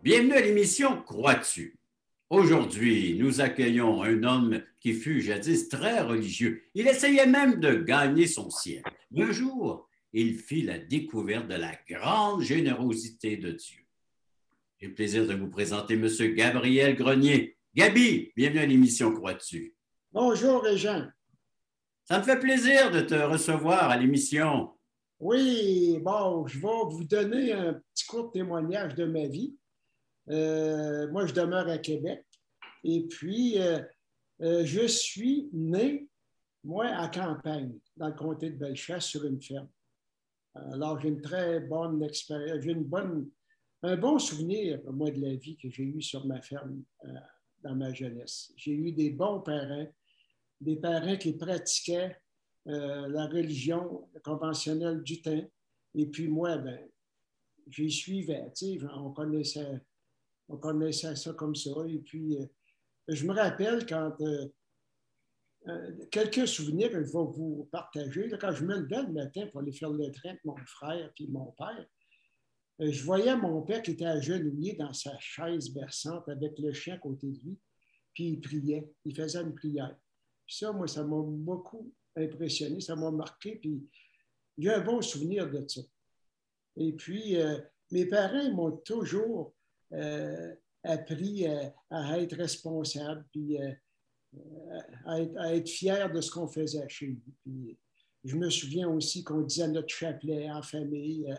Bienvenue à l'émission Crois-tu? Aujourd'hui, nous accueillons un homme qui fut jadis très religieux. Il essayait même de gagner son ciel. Un jour, il fit la découverte de la grande générosité de Dieu. J'ai le plaisir de vous présenter M. Gabriel Grenier. Gabi, bienvenue à l'émission Crois-tu? Bonjour, Régent. Ça me fait plaisir de te recevoir à l'émission. Oui, bon, je vais vous donner un petit court témoignage de ma vie. Moi, je demeure à Québec et puis je suis né, moi, à campagne, dans le comté de Bellechasse, sur une ferme. Alors, j'ai une très bonne expérience, un bon souvenir, moi, de la vie que j'ai eue sur ma ferme dans ma jeunesse. J'ai eu des parents qui pratiquaient la religion conventionnelle du temps. Et puis moi, ben, j'y suivais. On connaissait ça comme ça. Et puis, je me rappelle quand quelques souvenirs que je vais vous partager. Là, quand je me levais le matin pour aller faire le train avec mon frère et mon père, je voyais mon père qui était agenouillé dans sa chaise berçante avec le chien à côté de lui, puis il priait, il faisait une prière. Puis ça, moi, ça m'a beaucoup impressionné, ça m'a marqué, puis j'ai un bon souvenir de ça. Et puis, mes parents m'ont toujours appris à être responsable, puis à être fier de ce qu'on faisait chez nous. Puis, je me souviens aussi qu'on disait notre chapelet en famille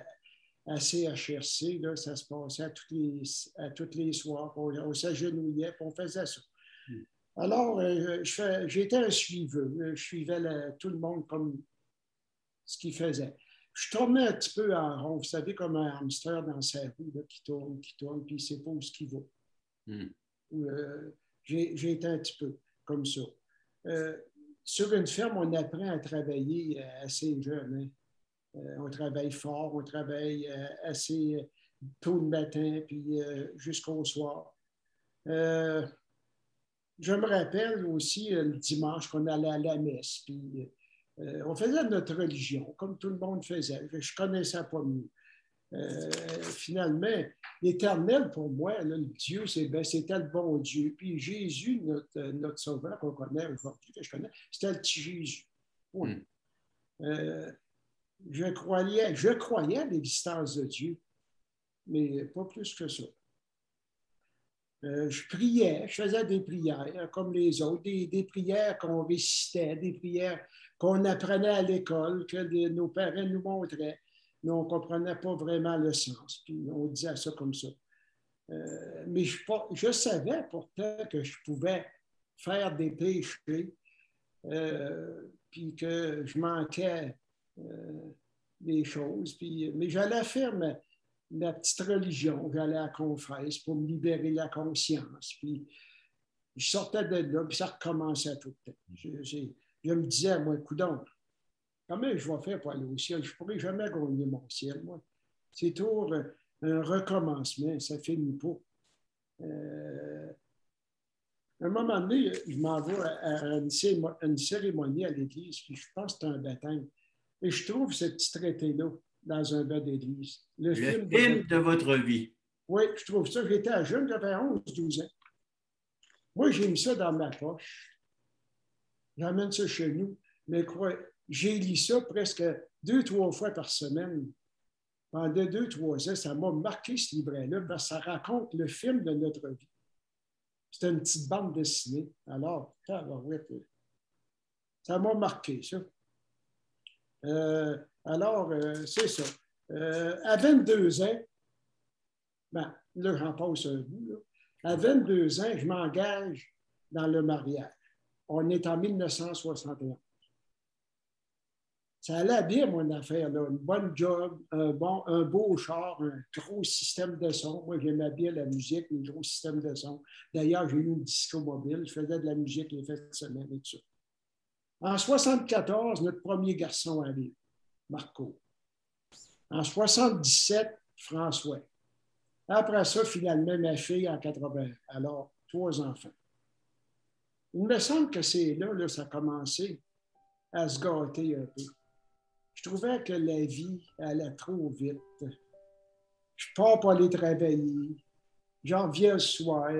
à CHRC, là, ça se passait à tous les soirs, on s'agenouillait, puis on faisait ça. Alors, j'étais un suiveux. Je suivais tout le monde comme ce qu'il faisait. Je tournais un petit peu en rond, vous savez, comme un hamster dans sa roue là, qui tourne, puis il ne sait pas où ce qu'il va. J'ai été un petit peu comme ça. Sur une ferme, on apprend à travailler assez jeune. Hein. On travaille fort, on travaille assez tôt le matin, puis jusqu'au soir. Je me rappelle aussi le dimanche qu'on allait à la messe, puis on faisait notre religion, comme tout le monde faisait. Je ne connaissais pas mieux. Finalement, l'Éternel, pour moi, là, le Dieu, c'était le bon Dieu. Puis Jésus, notre Sauveur qu'on connaît aujourd'hui, que je connais, c'était le petit Jésus. Oui. Je croyais à l'existence de Dieu, mais pas plus que ça. Je priais, je faisais des prières comme les autres, des prières qu'on récitait, des prières qu'on apprenait à l'école, que nos parents nous montraient, mais on ne comprenait pas vraiment le sens. Puis on disait ça comme ça. Mais je savais pourtant que je pouvais faire des péchés, puis que je manquais des choses. Puis, mais j'allais faire ma petite religion, j'allais à la confesse pour me libérer la conscience. Puis je sortais de là, puis ça recommençait tout le temps. Je me disais, moi, coudonc, comment je vais faire pour aller au ciel? Je ne pourrai jamais gagner mon ciel, moi. C'est toujours un recommencement, ça ne finit pas. À un moment donné, je m'en vais à une cérémonie à l'église, puis je pense que c'est un baptême. Et je trouve ce petit traité-là dans un bas d'église. Le film de votre vie. Oui, je trouve ça. J'étais jeune, j'avais 11-12 ans. Moi, j'ai mis ça dans ma poche. J'emmène ça chez nous. Mais j'ai lu ça presque 2-3 fois par semaine. Pendant 2-3 ans, ça m'a marqué ce livret-là parce que ça raconte le film de notre vie. C'était une petite bande dessinée. Alors, ça m'a marqué, ça. C'est ça. À 22 ans, ben, là, j'en passe un bout. Là. À 22 ans, je m'engage dans le mariage. On est en 1961. Ça allait bien, mon affaire. Là. Une bonne job, un beau char, un gros système de son. Moi, j'aimais bien la musique, les gros systèmes de son. D'ailleurs, j'ai eu une disco mobile. Je faisais de la musique les fêtes de semaine et tout ça. En 1974, notre premier garçon arrive, Marco. En 1977, François. Après ça, finalement, ma fille en 80. Alors, 3 enfants. Il me semble que c'est là, ça a commencé à se gâter un peu. Je trouvais que la vie allait trop vite. Je pars pour aller travailler. j'en reviens le soir.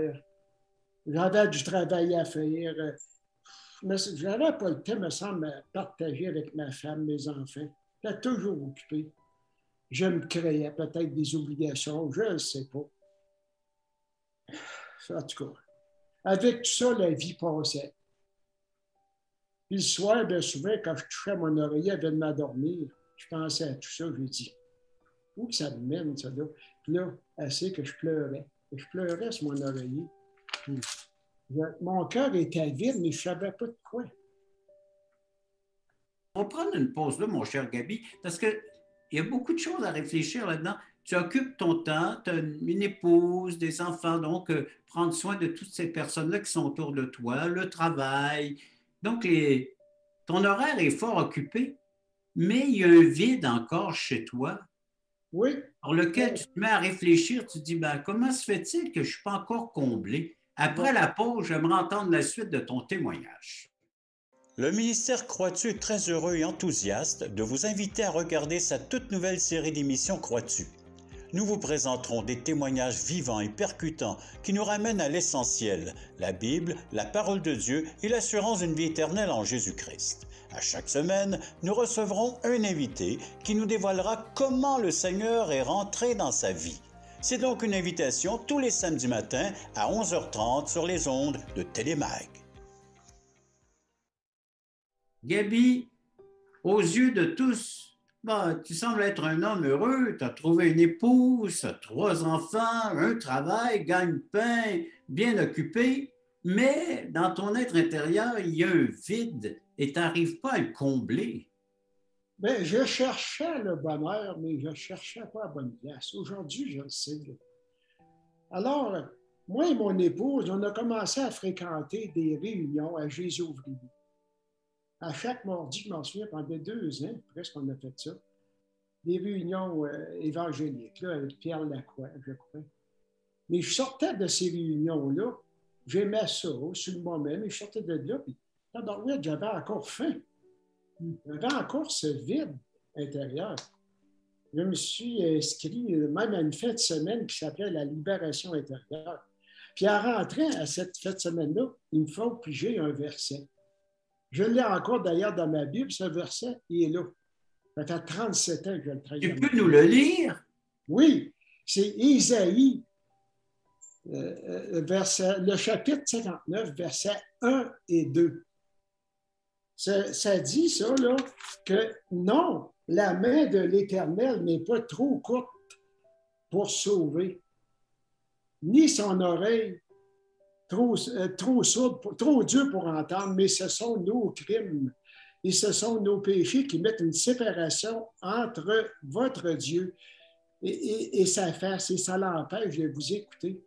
J'avais du travail à faire. Mais je n'avais pas le temps, me semble, à partager avec ma femme, mes enfants. J'étais toujours occupé. Je me créais peut-être des obligations, je ne sais pas. En tout cas, avec tout ça, la vie passait. Puis le soir, bien souvent, quand je touchais mon oreiller avant de m'endormir, je pensais à tout ça, je me dis, où que ça me mène, ça là? Puis là, assez que je pleurais. Et je pleurais sur mon oreiller. Puis, mon cœur était vide, mais je ne savais pas de quoi. On va prendre une pause là, mon cher Gaby, parce qu'il y a beaucoup de choses à réfléchir là-dedans. Tu occupes ton temps, tu as une épouse, des enfants, donc prendre soin de toutes ces personnes-là qui sont autour de toi, le travail. Donc, ton horaire est fort occupé, mais il y a un vide encore chez toi, Oui. par lequel tu te mets à réfléchir, tu te dis, ben, comment se fait-il que je ne suis pas encore comblé? Après la pause, j'aimerais entendre la suite de ton témoignage. Le ministère Croix-Tu est très heureux et enthousiaste de vous inviter à regarder sa toute nouvelle série d'émissions Croix-Tu. Nous vous présenterons des témoignages vivants et percutants qui nous ramènent à l'essentiel, la Bible, la parole de Dieu et l'assurance d'une vie éternelle en Jésus-Christ. À chaque semaine, nous recevrons un invité qui nous dévoilera comment le Seigneur est rentré dans sa vie. C'est donc une invitation tous les samedis matins à 11h30 sur les ondes de Télémag. Gaby, aux yeux de tous, ben, tu sembles être un homme heureux, tu as trouvé une épouse, tu as 3 enfants, un travail, gagne-pain, bien occupé, mais dans ton être intérieur, il y a un vide et tu n'arrives pas à le combler. Bien, je cherchais le bonheur, mais je ne cherchais pas à la bonne place. Aujourd'hui, je le sais. Alors, moi et mon épouse, on a commencé à fréquenter des réunions à Jésus-Ouvrier. À chaque mardi, je m'en souviens, pendant 2 ans, presque, on a fait ça. Des réunions évangéliques, là, avec Pierre Lacroix, je crois. Mais je sortais de ces réunions-là, j'aimais ça, sur le moment, mais je sortais de là, puis j'avais encore faim. J'avais encore ce vide intérieur. Je me suis inscrit même à une fête de semaine qui s'appelait la libération intérieure. Puis en rentrant à cette fête de semaine-là, il me faut piger un verset. Je l'ai encore d'ailleurs dans ma Bible, ce verset, il est là. Ça fait 37 ans que je le travaille. Tu peux nous le lire? Oui, c'est Isaïe, le chapitre 59, versets 1 et 2. Ça dit ça, là, que non, la main de l'Éternel n'est pas trop courte pour sauver, ni son oreille trop sourde, trop dure pour entendre, mais ce sont nos crimes et ce sont nos péchés qui mettent une séparation entre votre Dieu et sa face, et ça l'empêche de vous écouter.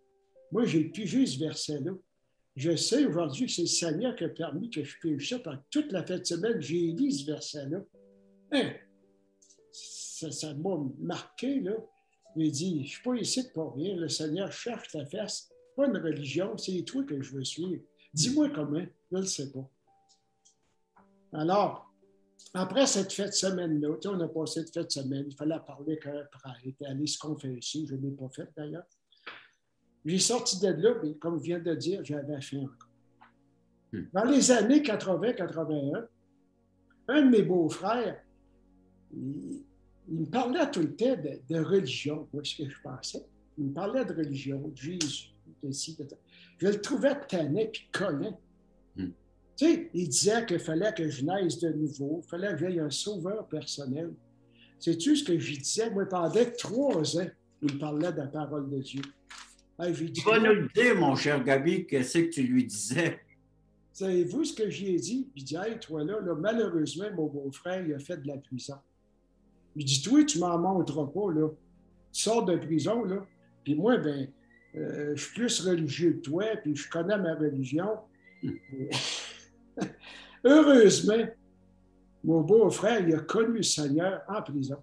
Moi, j'ai pigé ce verset-là. Je sais aujourd'hui que c'est le Seigneur qui a permis que je pige ça. Pendant toute la fête de semaine, j'ai lu ce verset-là. Hein? Ça m'a marqué, là. Il dit, je ne suis pas ici pour rien. Le Seigneur cherche ta face. Pas une religion, c'est toi que je veux suivre. Dis-moi comment. Je ne le sais pas. Alors, après cette fête de semaine-là, on a passé cette fête de semaine, il fallait parler avec un prêtre, aller se confesser. Je ne l'ai pas fait d'ailleurs. J'ai sorti de là, mais comme je viens de dire, j'avais faim encore. Dans les années 80-81, un de mes beaux-frères, il me parlait tout le temps de religion, moi, ce que je pensais. Il me parlait de religion, de Jésus, de ci, de ça. Je le trouvais tannant et collant. Tu sais, il disait qu'il fallait que je naisse de nouveau, il fallait que j'aie un sauveur personnel. Sais-tu ce que je disais? Moi, pendant 3 ans, il me parlait de la parole de Dieu. Tu vas nous le dire, mon cher Gaby, qu'est-ce que tu lui disais? Savez-vous ce que j'ai dit? Il dit, hey, toi là, malheureusement, mon beau-frère, il a fait de la prison. Il dit, toi, tu m'en montreras pas, là. Tu sors de prison, là. Puis moi, ben, je suis plus religieux que toi, puis je connais ma religion. Heureusement, mon beau-frère, il a connu le Seigneur en prison.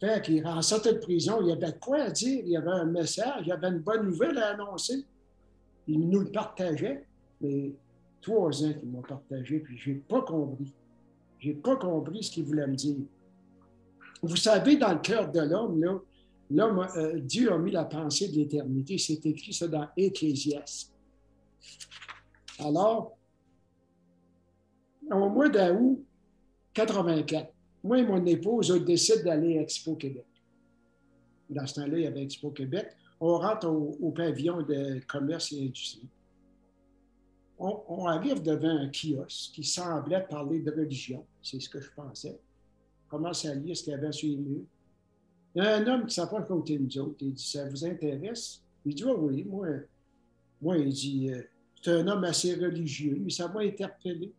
Fait qu'en sortant de prison, il y avait de quoi à dire, il y avait un message, il y avait une bonne nouvelle à annoncer. Il nous le partageait, mais 3 ans qu'il m'a partagé, puis je n'ai pas compris. Je n'ai pas compris ce qu'il voulait me dire. Vous savez, dans le cœur de l'homme, là, Dieu a mis la pensée de l'éternité. C'est écrit ça dans Ecclésiaste. Alors, au mois d'août 84, moi et mon épouse, on décide d'aller à Expo Québec. Dans ce temps-là, il y avait Expo Québec. On rentre au pavillon de commerce et industrie. On arrive devant un kiosque qui semblait parler de religion. C'est ce que je pensais. On commence à lire ce qu'il y avait sur les murs. Il y a un homme qui s'approche à côté de nous autres. Il dit, ça vous intéresse? Il dit, oui, moi, il dit, c'est un homme assez religieux, mais ça m'a interpellé.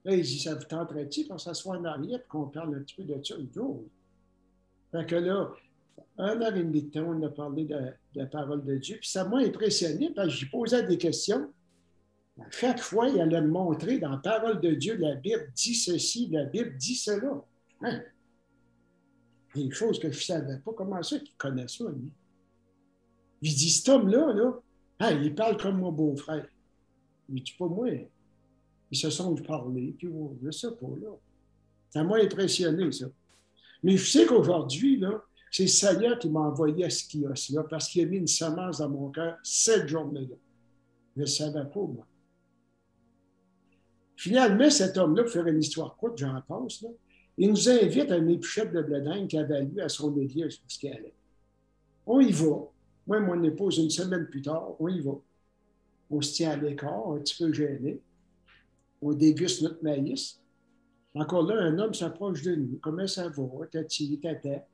Là, il dit, ça vous tenterait-il qu'on s'assoie en arrière et qu'on parle un petit peu de ça? Il dit, oh, oui. Fait que là, 1h30 de temps, on a parlé de la parole de Dieu. Puis ça m'a impressionné parce que j'y posais des questions. À chaque fois, il allait me montrer dans la parole de Dieu, la Bible dit ceci, la Bible dit cela. Hein? Des choses que je ne savais pas. Comment ça qu'il connaît ça, lui? Il dit, cet homme-là, hein, il parle comme mon beau-frère. Il dit, pas moi. Ils se sont parlé, puis je ne sais pas, là. Ça m'a impressionné, ça. Mais je sais qu'aujourd'hui, là, c'est le Seigneur qui m'a envoyé à ce kiosque-là parce qu'il a mis une semence dans mon cœur cette journée-là. Je ne savais pas, moi. Finalement, cet homme-là, pour faire une histoire courte, j'en pense, là, il nous invite à une épichette de blé d'Inde qu'il avait lu à son église où il allait. On y va. Moi et mon épouse, une semaine plus tard, on y va. On se tient à l'écart, un petit peu gêné. On déguste notre maïs. Encore là, un homme s'approche de nous. Comment ça va? Tati, tata.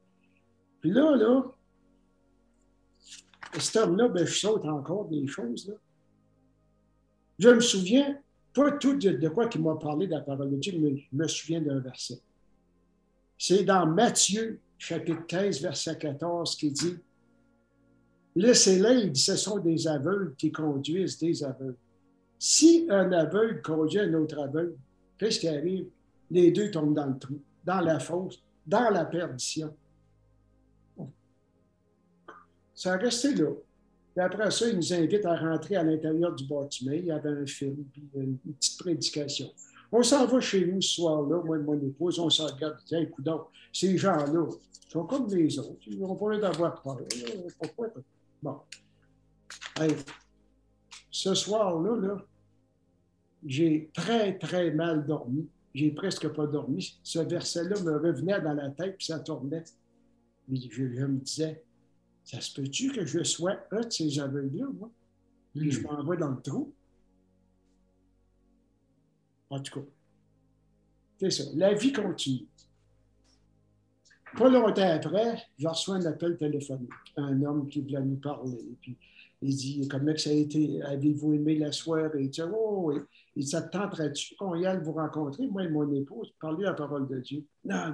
Puis là, cet homme-là, ben, je saute encore des choses, là. Je me souviens, pas tout de quoi qu'il m'a parlé de la parole de Dieu, mais je me souviens d'un verset. C'est dans Matthieu, chapitre 15, verset 14, qui dit « Laissez-les, il dit, ce sont des aveugles qui conduisent des aveugles. Si un aveugle conduit un autre aveugle, qu'est-ce qui arrive? Les deux tombent dans le trou, dans la fosse, dans la perdition. » Ça a resté là. Puis après ça, il nous invite à rentrer à l'intérieur du bâtiment. Il y avait un film, puis une petite prédication. On s'en va chez nous ce soir-là, moi et mon épouse, on s'en regarde, tiens, coudonc, ces gens-là, ils sont comme les autres, ils n'ont pas l'air d'avoir peur. Pourquoi? Bon. Hey, ce soir-là, là, j'ai très, très mal dormi. J'ai presque pas dormi. Ce verset-là me revenait dans la tête, puis ça tournait. Je me disais, ça se peut-tu que je sois un de ces aveugles-là, moi? Puis je m'envoie dans le trou. En tout cas, c'est ça. La vie continue. Pas longtemps après, je reçois un appel téléphonique. Un homme qui voulait nous parler. Puis il dit, comment ça a été? Avez-vous aimé la soirée? Il dit, oh, oui. Il dit, ça te tenterait-tu qu'on y aille vous rencontrer? Moi et mon épouse, parler la parole de Dieu. Non,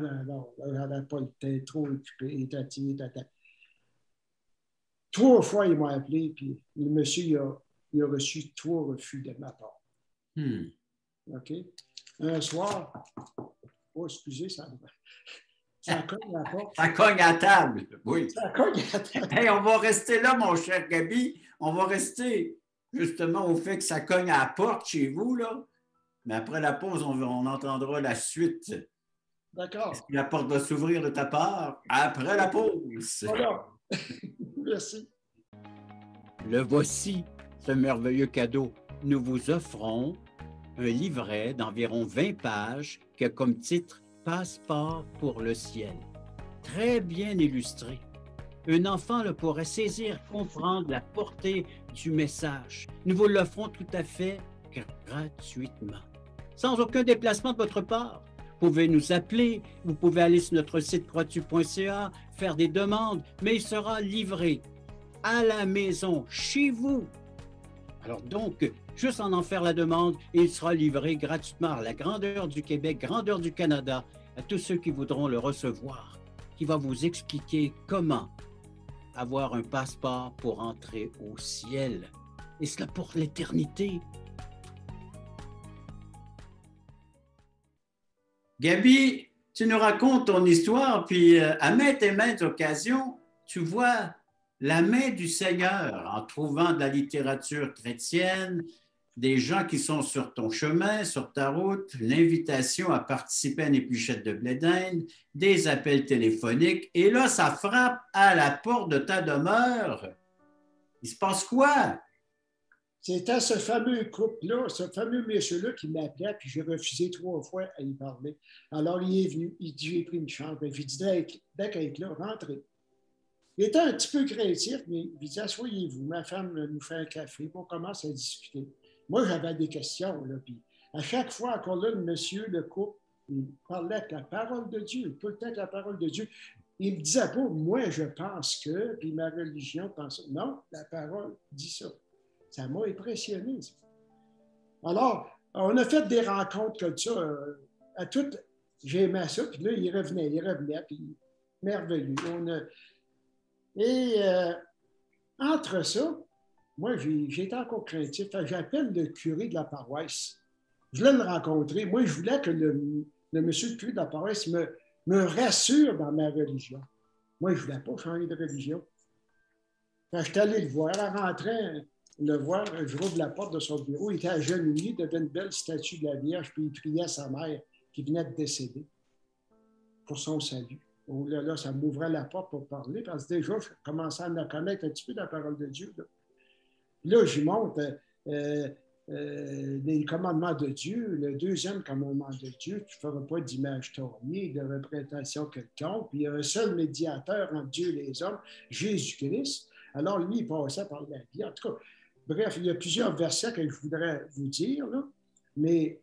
elle n'avait pas le temps, trop occupé, tati, tata. 3 fois, il m'a appelé, puis le monsieur, il a reçu 3 refus de ma part. OK? Un soir, oh, excusez, ça cogne à la porte. Ça cogne à table, oui. Ça cogne à table. Hey, on va rester là, mon cher Gaby. On va rester justement au fait que ça cogne à la porte chez vous, là. Mais après la pause, on entendra la suite. D'accord. Est-ce que la porte va s'ouvrir de ta part après la pause? Voilà. Merci. Le voici, ce merveilleux cadeau. Nous vous offrons un livret d'environ 20 pages qui a comme titre « Passeport pour le ciel ». Très bien illustré. Un enfant le pourrait saisir, comprendre la portée du message. Nous vous l'offrons tout à fait gratuitement, sans aucun déplacement de votre part. Vous pouvez nous appeler, vous pouvez aller sur notre site croixtu.ca, faire des demandes, mais il sera livré à la maison, chez vous. Alors donc, juste en faire la demande, et il sera livré gratuitement à la grandeur du Québec, grandeur du Canada, à tous ceux qui voudront le recevoir, qui va vous expliquer comment avoir un passeport pour entrer au ciel. Et cela pour l'éternité. Gaby, tu nous racontes ton histoire, puis à maintes et maintes occasions, tu vois la main du Seigneur en trouvant de la littérature chrétienne, des gens qui sont sur ton chemin, sur ta route, l'invitation à participer à une épluchette de blé d'Inde, des appels téléphoniques, et là, ça frappe à la porte de ta demeure. Il se passe quoi? C'était ce fameux couple-là, ce fameux monsieur-là qui m'appelait, puis j'ai refusé 3 fois à y parler. Alors, il est venu, il dit, j'ai pris une chambre. Puis, il dit, dès qu'elle est là, rentrez. Il était un petit peu créatif, mais il dit, asseyez-vous, ma femme nous fait un café, puis on commence à discuter. Moi, j'avais des questions, là, puis à chaque fois, encore là, le monsieur, le couple, il parlait avec la parole de Dieu, tout le temps avec la parole de Dieu. Il ne me disait pas, moi, je pense que, puis ma religion pense. Non, la parole dit ça. Ça m'a impressionné. Ça. Alors, on a fait des rencontres comme ça. À toutes, j'aimais ça, puis là, il revenait, puis merveilleux. Et entre ça, moi, j'étais encore craintif. J'appelle le curé de la paroisse. Je voulais le rencontrer. Moi, je voulais que le monsieur le curé de la paroisse me rassure dans ma religion. Moi, je ne voulais pas changer de religion. Quand je suis allé le voir, en rentrant, le voir, je rouvre la porte de son bureau. Il était agenouillé devant une belle statue de la Vierge, puis il priait à sa mère qui venait de décéder pour son salut. Donc là, ça m'ouvrait la porte pour parler, parce que déjà, je commençais à me connaître un petit peu la parole de Dieu. Là j'y monte les commandements de Dieu, le deuxième commandement de Dieu, tu ne feras pas d'image taillée, de représentation quelconque, puis il y a un seul médiateur entre Dieu et les hommes, Jésus-Christ. Alors lui, il passait par la vie. En tout cas, bref, il y a plusieurs versets que je voudrais vous dire, là, mais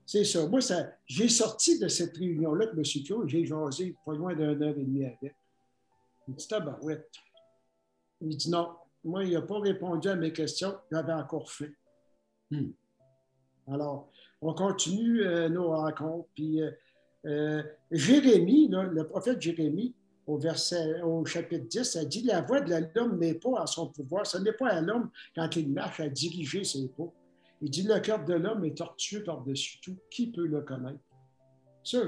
c'est ça. Moi, j'ai sorti de cette réunion-là avec M. Claude, j'ai jasé pas loin d'1 heure et demie avec. Il dit, tabarouette. Il dit non. Moi, il n'a pas répondu à mes questions, j'avais encore faim. Alors, on continue nos rencontres. Puis Jérémie, là, le prophète Jérémie, au chapitre 10, a dit, la voix de l'homme n'est pas à son pouvoir. Ce n'est pas à l'homme, quand il marche, à diriger ses pas. Il dit, le cœur de l'homme est tortueux par-dessus tout. Qui peut le connaître? Ça,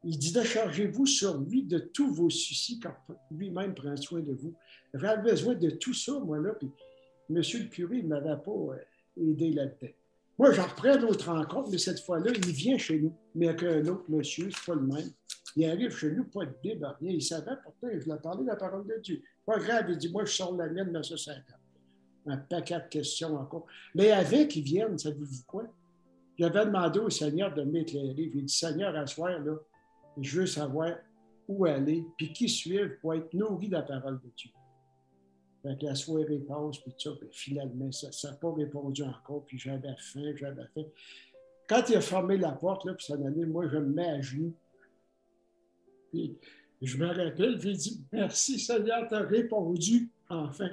il dit, déchargez-vous sur lui de tous vos soucis, car lui-même prend soin de vous. J'avais besoin de tout ça, moi, là, puis M. le curé ne m'avait pas aidé là-dedans. Moi, j'en reprends d'autres rencontres, mais cette fois-là, il vient chez nous, mais avec un autre monsieur, c'est pas le même. Il arrive chez nous, pas de Bible, rien. Il savait, pourtant, je voulais parler de la parole de Dieu. Pas grave, il dit, moi, je sors la mienne de 1950. Un paquet de questions encore. Mais avant qu'ils viennent, savez-vous quoi? J'avais demandé au Seigneur de m'éclairer. J'ai dit, Seigneur, à ce soir, là, je veux savoir où aller, puis qui suivre pour être nourri de la parole de Dieu. Fait que la soirée passe, puis tout ça, puis finalement, ça n'a pas répondu encore, puis j'avais faim. Quand il a fermé la porte, là, puis ça allait, moi, je me mets à genoux. Puis je me rappelle, j'ai dit, merci Seigneur, tu as répondu, enfin.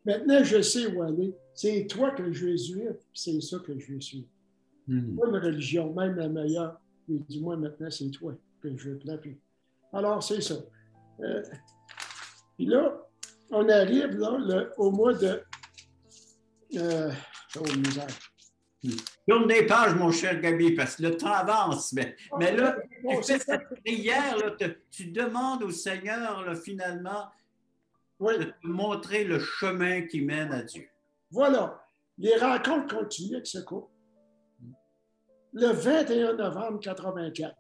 Maintenant, je sais où aller. C'est toi que je vais suivre, puis c'est ça que je vais suivre. Pas une religion, même la meilleure. Il dit, moi, maintenant, c'est toi que je veux plaire. Alors, c'est ça. Puis là, on arrive là, au mois de... misère. Tourne des pages, mon cher Gaby, parce que le temps avance. Mais là, tu fais cette prière, là, tu demandes au Seigneur, là, finalement, de te montrer le chemin qui mène à Dieu. Voilà. Les rencontres continuent avec ce couple. Le 21 novembre 1984,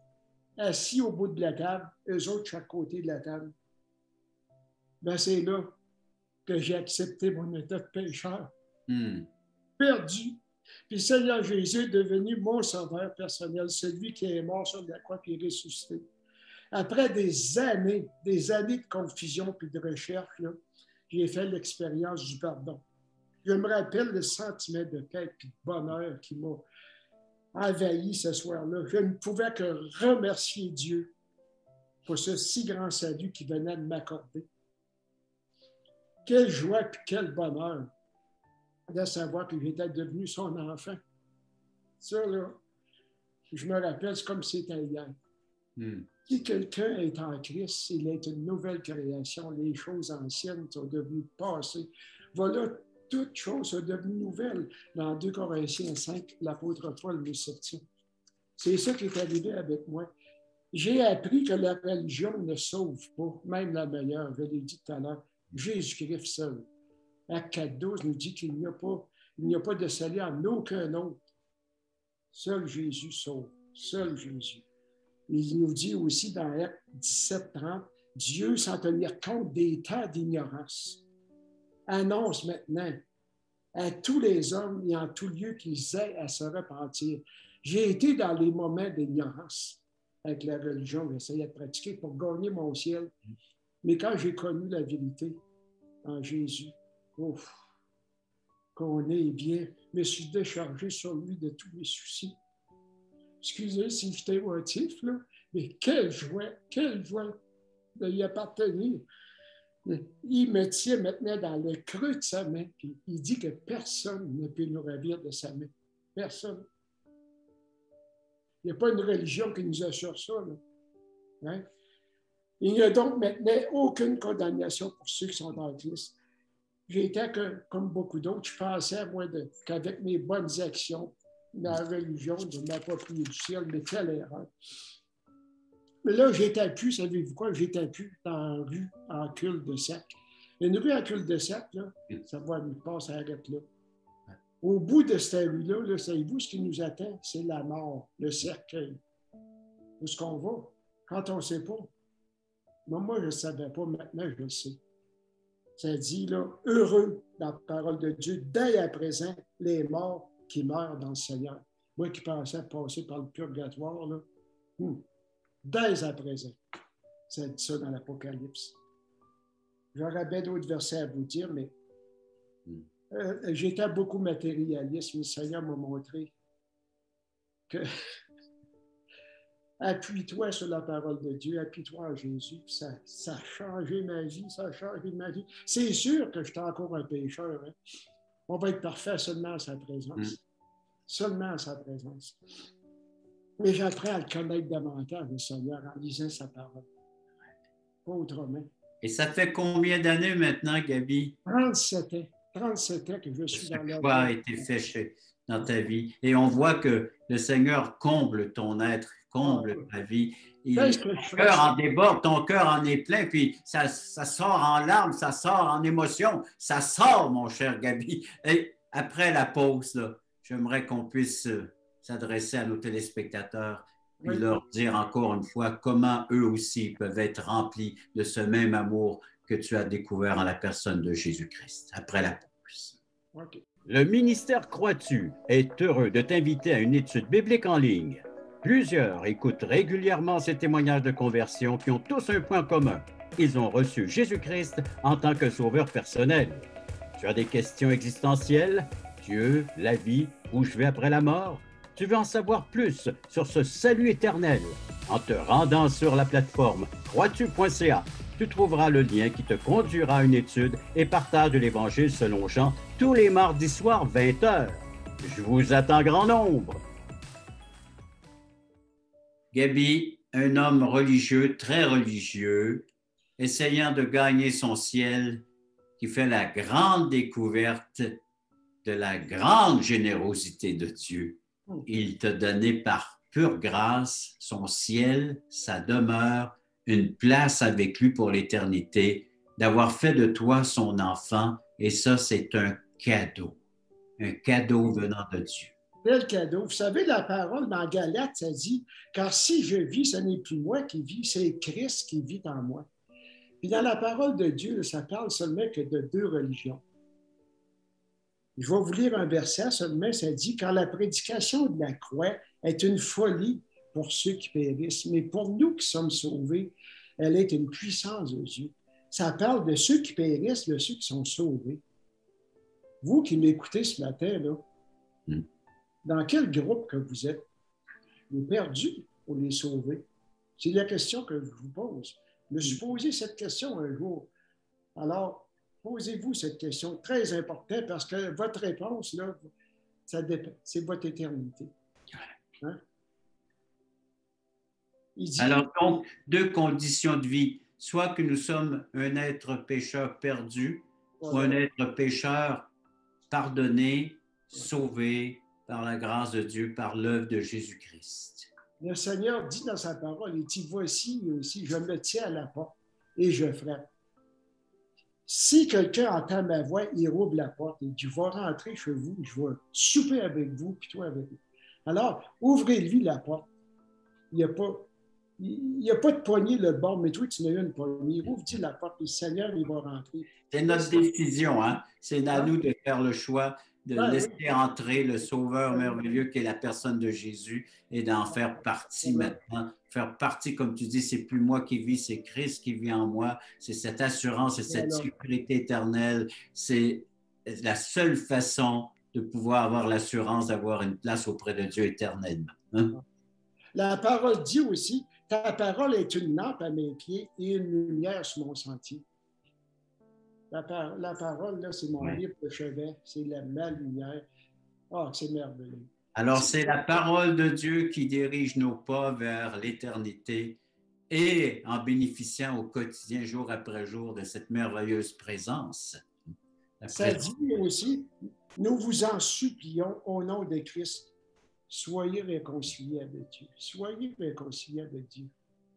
assis au bout de la table, eux autres, chaque côté de la table, ben c'est là que j'ai accepté mon état de pécheur. Perdu. Puis Seigneur Jésus est devenu mon sauveur personnel, celui qui est mort sur la croix et est ressuscité. Après des années de confusion puis de recherche, là, j'ai fait l'expérience du pardon. Je me rappelle le sentiment de paix et de bonheur qui m'a envahi ce soir-là. Je ne pouvais que remercier Dieu pour ce si grand salut qu'il venait de m'accorder. Quelle joie et quel bonheur de savoir que j'étais devenu son enfant. Ça, là, je me rappelle, c'est comme si c'était hier. Si quelqu'un est en Christ, il est une nouvelle création. Les choses anciennes sont devenues passées. Voilà, toutes choses sont devenues nouvelles. Dans 2 Corinthiens 5, l'apôtre Paul nous sortit. C'est ça qui est arrivé avec moi. J'ai appris que la religion ne sauve pas, même la meilleure, je l'ai dit tout à l'heure, Jésus-Christ seul. Acte 4.12 nous dit qu'il n'y a pas Il n'y a pas de salut en aucun autre. Seul Jésus sauve. Seul Jésus. Il nous dit aussi dans Actes 17:30, Dieu, sans tenir compte des temps d'ignorance, annonce maintenant à tous les hommes et en tout lieu qu'ils aient à se repentir. J'ai été dans les moments d'ignorance avec la religion que j'essayais de pratiquer pour gagner mon ciel. Mais quand j'ai connu la vérité en Jésus, ouf, qu'on est bien, je me suis déchargé sur lui de tous mes soucis. Excusez si j'étais émotif, là, mais quelle joie de y appartenir. Il me tient maintenant dans le creux de sa main, puis il dit que personne ne peut nous ravir de sa main. Personne. Il n'y a pas une religion qui nous assure ça. Là. Hein? Il n'y a donc maintenant aucune condamnation pour ceux qui sont en Christ. J'étais comme beaucoup d'autres, je pensais, moi, qu'avec mes bonnes actions, dans la religion, de m'approprier du ciel, mais quelle erreur. Mais là, j'étais plus, savez-vous quoi, j'étais plus dans la rue en cul-de-sac. Une rue en cul-de-sac, là, ça va nous passer, arrête là. Au bout de cette rue-là, là, savez-vous, ce qui nous attend, c'est la mort, le cercueil. Où est-ce qu'on va? Quand on ne sait pas. Moi, je ne savais pas, maintenant, je le sais. Ça dit, là, heureux, dans la parole de Dieu, dès à présent, les morts qui meurent dans le Seigneur. Moi qui pensais passer par le purgatoire, là, dès à présent. Ça dit ça dans l'Apocalypse. J'aurais bien d'autres versets à vous dire, mais j'étais beaucoup matérialiste, mais le Seigneur m'a montré que appuie-toi sur la parole de Dieu, appuie-toi en Jésus. Ça a changé ma vie, ça a changé ma vie. C'est sûr que je suis encore un pécheur. Hein? On va être parfait seulement à sa présence. Seulement à sa présence. Mais j'apprends à le connaître davantage, le Seigneur, en lisant sa parole. Pas autrement. Et ça fait combien d'années maintenant, Gaby? 37 ans. 37 ans que je suis dans l'œuvre. Ce choix a été fait dans ta vie. Et on voit que le Seigneur comble ton être, comble ta vie. Ton cœur en est plein, puis ça sort en larmes, ça sort en émotion, ça sort, mon cher Gaby. Et après la pause, là, j'aimerais qu'on puisse s'adresser à nos téléspectateurs et leur dire encore une fois comment eux aussi peuvent être remplis de ce même amour que tu as découvert en la personne de Jésus-Christ. Après la pause. Okay. Le ministère Crois-tu est heureux de t'inviter à une étude biblique en ligne. Plusieurs écoutent régulièrement ces témoignages de conversion qui ont tous un point commun. Ils ont reçu Jésus-Christ en tant que sauveur personnel. Tu as des questions existentielles? Dieu, la vie, où je vais après la mort? Tu veux en savoir plus sur ce salut éternel? En te rendant sur la plateforme croistu.ca, tu trouveras le lien qui te conduira à une étude et partage de l'Évangile selon Jean tous les mardis soirs 20h. Je vous attends grand nombre. Gaby, un homme religieux, très religieux, essayant de gagner son ciel, qui fait la grande découverte de la grande générosité de Dieu. Il t'a donné par pure grâce son ciel, sa demeure, une place avec lui pour l'éternité, d'avoir fait de toi son enfant, et ça, c'est un cadeau venant de Dieu. Quel cadeau. Vous savez, la parole dans Galates, ça dit, « Car si je vis, ce n'est plus moi qui vis, c'est Christ qui vit en moi. » Puis dans la parole de Dieu, ça parle seulement que de deux religions. Je vais vous lire un verset seulement, ça dit, « Car la prédication de la croix est une folie pour ceux qui périssent, mais pour nous qui sommes sauvés, elle est une puissance de Dieu. » Ça parle de ceux qui périssent, de ceux qui sont sauvés. Vous qui m'écoutez ce matin, là, dans quel groupe que vous êtes? Les perdus ou les sauvés? C'est la question que je vous pose. Je me suis posé cette question un jour. Alors, posez-vous cette question très importante parce que votre réponse, là, c'est votre éternité. Hein? Alors, donc, deux conditions de vie. Soit que nous sommes un être pécheur perdu, ou un être pécheur pardonné, sauvé par la grâce de Dieu, par l'œuvre de Jésus-Christ. Le Seigneur dit dans sa parole, il dit, voici aussi, je me tiens à la porte et je frappe. Si quelqu'un entend ma voix, il rouvre la porte. Il dit, je vais rentrer chez vous, je vais souper avec vous, puis toi avec moi. Alors, ouvrez-lui la porte. Il n'y a pas de poignée le bord, mais toi, tu n'as eu une poignée. Ouvre-tu la porte, le Seigneur, il va rentrer. C'est notre décision, hein? C'est à nous de faire le choix de laisser entrer le Sauveur merveilleux qui est la personne de Jésus et d'en faire partie maintenant. Faire partie, comme tu dis, c'est plus moi qui vis, c'est Christ qui vit en moi. C'est cette assurance, c'est cette sécurité éternelle. C'est la seule façon de pouvoir avoir l'assurance d'avoir une place auprès de Dieu éternellement. Hein? La parole dit aussi, ta parole est une lampe à mes pieds et une lumière sur mon sentier. La parole, là, c'est mon livre de chevet, c'est ma lumière. Ah, c'est merveilleux. Alors, c'est la parole de Dieu qui dirige nos pas vers l'éternité et en bénéficiant au quotidien, jour après jour, de cette merveilleuse présence. Ça dit aussi, nous vous en supplions au nom de Christ, soyez réconciliés avec Dieu. Soyez réconciliés avec Dieu.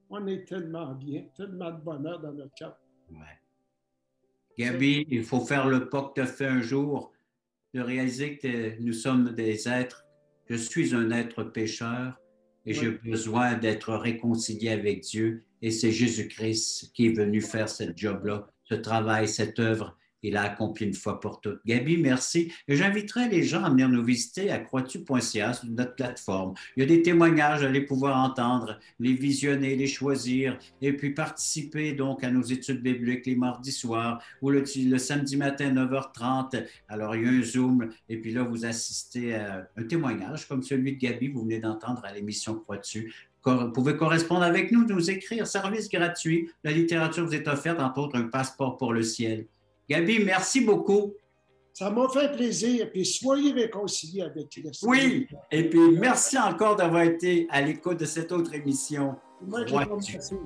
On est tellement bien, tellement de bonheur dans notre cœur. Ouais. Gaby, il faut faire le pas que tu as fait un jour, de réaliser que nous sommes des êtres. Je suis un être pécheur et j'ai besoin d'être réconcilié avec Dieu. Et c'est Jésus-Christ qui est venu faire ce job-là, ce travail, cette œuvre. Il a accompli une fois pour toutes. Gaby, merci. Et j'inviterai les gens à venir nous visiter à croix-tu.ca, sur notre plateforme. Il y a des témoignages à les pouvoir entendre, les visionner, les choisir, et puis participer donc à nos études bibliques les mardis soirs ou le samedi matin 9h30. Alors, il y a un Zoom, et puis là, vous assistez à un témoignage comme celui de Gaby, vous venez d'entendre à l'émission Croix-tu. Vous pouvez correspondre avec nous, nous écrire, service gratuit. La littérature vous est offerte, entre autres, un passeport pour le ciel. Gaby, merci beaucoup. Ça m'a fait plaisir, puis soyez réconciliés avec Christ. Oui, et puis merci encore d'avoir été à l'écoute de cette autre émission. Moi, je vous remercie.